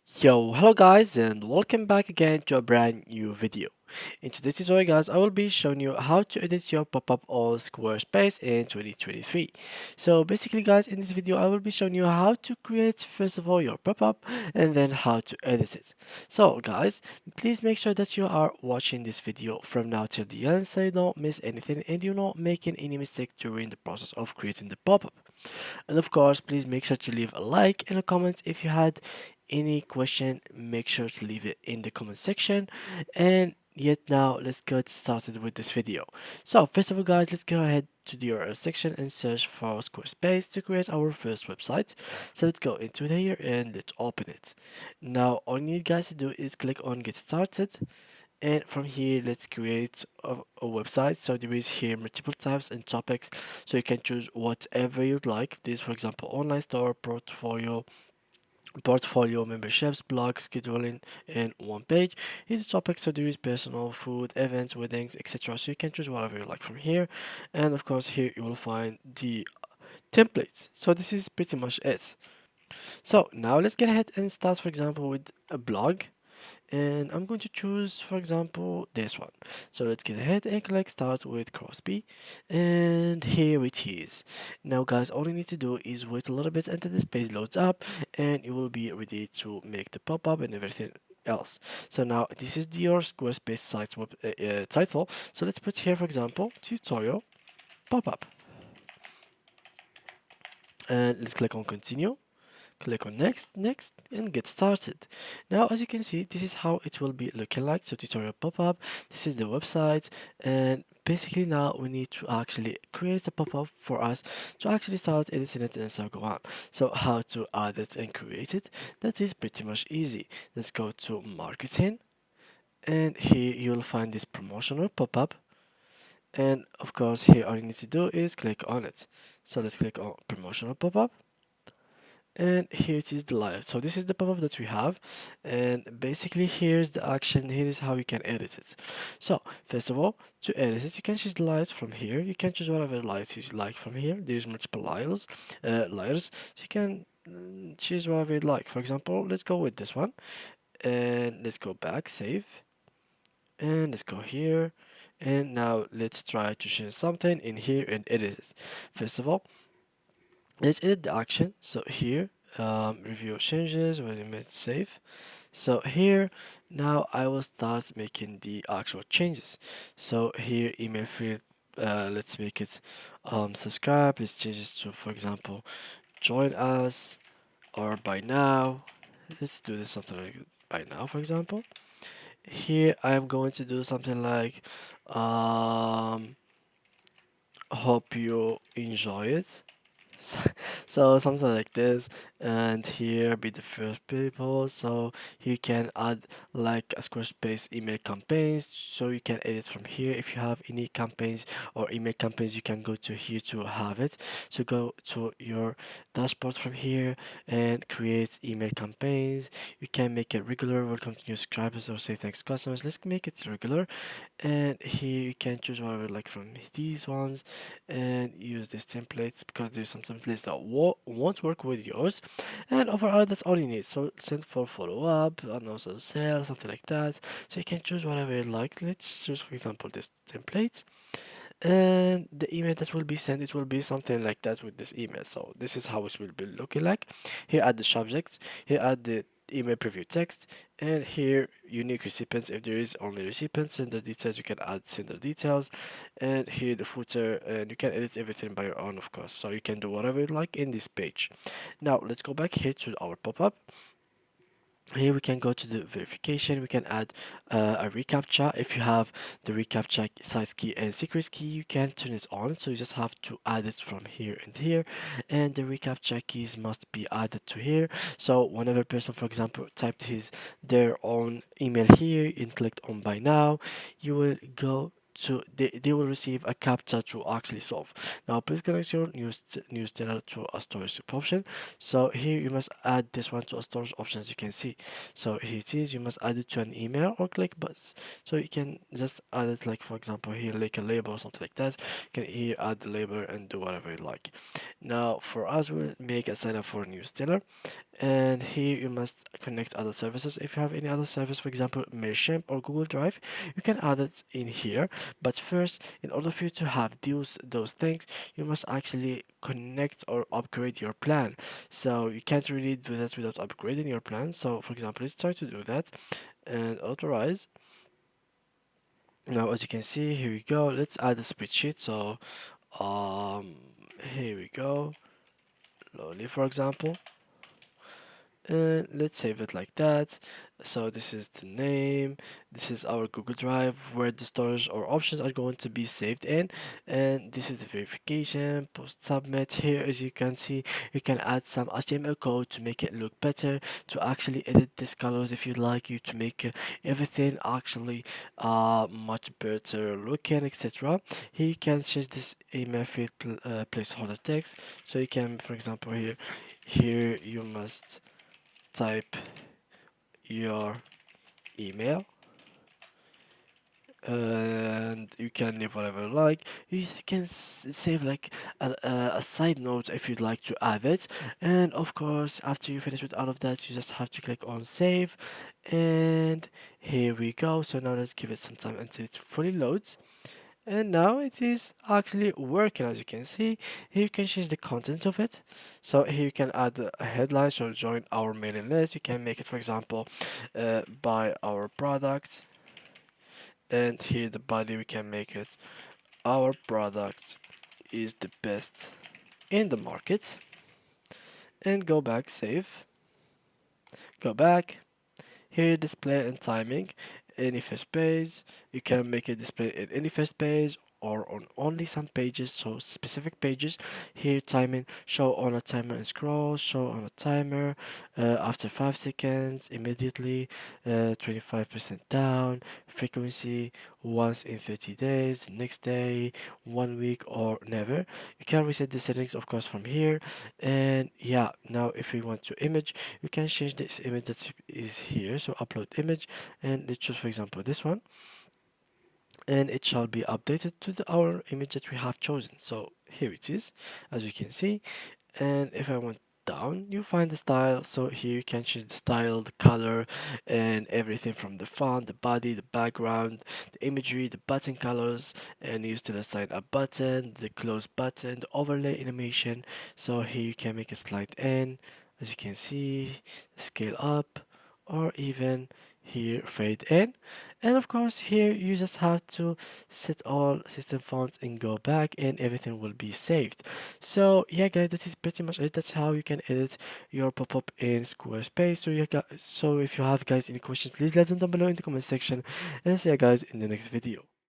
Yo, hello guys and welcome back again to a brand new video. In today's tutorial guys, I will be showing you how to edit your pop-up on Squarespace in 2023. So basically guys, in this video I will be showing you how to create first of all your pop-up and then how to edit it. So guys, please make sure that you are watching this video from now till the end so you don't miss anything and you're not making any mistake during the process of creating the pop-up. And of course, please make sure to leave a like and a comment if you had any question. Make sure to leave it in the comment section. And yet now, let's get started with this video. So first of all, guys, let's go ahead to the URL section and search for Squarespace to create our first website. So let's go into here and let's open it. Now, all you need guys to do is click on Get Started, and from here let's create a website. So there is here multiple types and topics, so you can choose whatever you'd like. This, for example, online store, portfolio, memberships, blog, scheduling, and one page. Here's the topic, so there is personal, food, events, weddings, etc. So you can choose whatever you like from here. And of course here you will find the templates. So this is pretty much it. So now let's get ahead and start, for example, with a blog, and I'm going to choose, for example, this one. So let's get ahead and click start with Crosby, and here it is. Now guys, all you need to do is wait a little bit until this page loads up and you will be ready to make the pop-up and everything else. So now this is your Squarespace site web title. So let's put here, for example, tutorial pop-up, and let's click on continue. Click on next, and get started. Now, as you can see, this is how it will be looking like. So tutorial pop-up, this is the website, and basically now we need to actually create a pop-up for us to actually start editing it and so go on. So how to add it and create it? That is pretty much easy. Let's go to marketing, and here you'll find this promotional pop-up. And of course, here all you need to do is click on it. So let's click on promotional pop-up, and here it is the layout. So this is the pop-up that we have, and basically here's the action. Here is how you can edit it. So first of all, to edit it, you can choose the layout from here. You can choose whatever layout you like from here. There's multiple layers, so you can choose whatever you like. For example, let's go with this one, and let's go back, save, and let's go here, and now let's try to change something in here and edit it. First of all, let's edit the action. So here, review changes, when you made save. So here, now I will start making the actual changes. So here, email field, let's make it subscribe. Let's change this to, for example, join us or by now. Let's do this something like by now, for example. Here, I'm going to do something like hope you enjoy it. So, so something like this, and here be the first people. So you can add like a Squarespace email campaigns, so you can edit from here. If you have any campaigns or email campaigns, you can go to here to have it. So go to your dashboard from here and create email campaigns. You can make it regular, welcome to new subscribers, or say thanks to customers. Let's make it regular, and here you can choose whatever like from these ones and use these templates, because there's some templates that won't work with yours. And overall, that's all you need. So send for follow-up and also sell, something like that. So you can choose whatever you like. Let's choose, for example, this template, and the email that will be sent, it will be something like that with this email. So this is how it will be looking like. Here add the subjects, here add the email preview text, and here unique recipients. If there is only recipients, sender details, you can add sender details, and here the footer, and you can edit everything by your own, of course. So you can do whatever you like in this page. Now let's go back here to our pop-up. Here we can go to the verification. We can add a reCAPTCHA. If you have the reCAPTCHA size key and secrets key, you can turn it on. So you just have to add it from here and here, and the reCAPTCHA keys must be added to here. So whenever person, for example, typed their own email here and clicked on buy now, you will go they will receive a captcha to actually solve. Now please connect your new sticker to a storage option. So here you must add this one to a storage option, as you can see. So here it is, you must add it to an email or click bus. So you can just add it, like for example here, like a label or something like that. You can here add the label and do whatever you like. Now for us, we'll make a sign up for a new sticker, and here you must connect other services. If you have any other service, for example Mailchimp or Google Drive, you can add it in here. But first, in order for you to have those things, you must actually connect or upgrade your plan. So you can't really do that without upgrading your plan. So for example, let's try to do that and authorize. Now as you can see, here we go, let's add a spreadsheet. So um here we go, lowly for example, and let's save it like that. So this is the name, this is our Google Drive where the storage or options are going to be saved in, and this is the verification post submit. Here as you can see, you can add some HTML code to make it look better, to actually edit these colors if you'd like, you to make everything actually much better looking, etc. Here you can change this email field placeholder text. So you can, for example, here you must type your email, and you can leave whatever you like. You can save like a side note if you'd like to add it, and of course after you finish with all of that, you just have to click on save, and here we go. So now let's give it some time until it fully loads. And now it is actually working. As you can see, here you can change the content of it. So here you can add a headline, so join our mailing list. You can make it, for example, buy our products, and here the body we can make it our product is the best in the market, and go back, save, go back. Here display and timing, any first page. You can make it display in any first page or on only some pages, so specific pages. Here timing, show on a timer and scroll, show on a timer after 5 seconds, immediately, 25% down, frequency once in 30 days, next day, 1 week, or never. You can reset the settings of course from here. And yeah, now if you want to image, you can change this image that is here. So upload image, and let's choose for example this one, and it shall be updated to our image that we have chosen. So here it is, as you can see. And if I want down, you find the style. So here you can change the style, the color, and everything from the font, the body, the background, the imagery, the button colors, and you still assign a button, the close button, the overlay animation. So here you can make a slide in, as you can see, scale up, or even here fade in. And of course here you just have to set all system fonts and go back, and everything will be saved. So yeah guys, that is pretty much it. That's how you can edit your pop-up in Squarespace. So so if you have guys any questions, please let them down below in the comment section, and see you guys in the next video.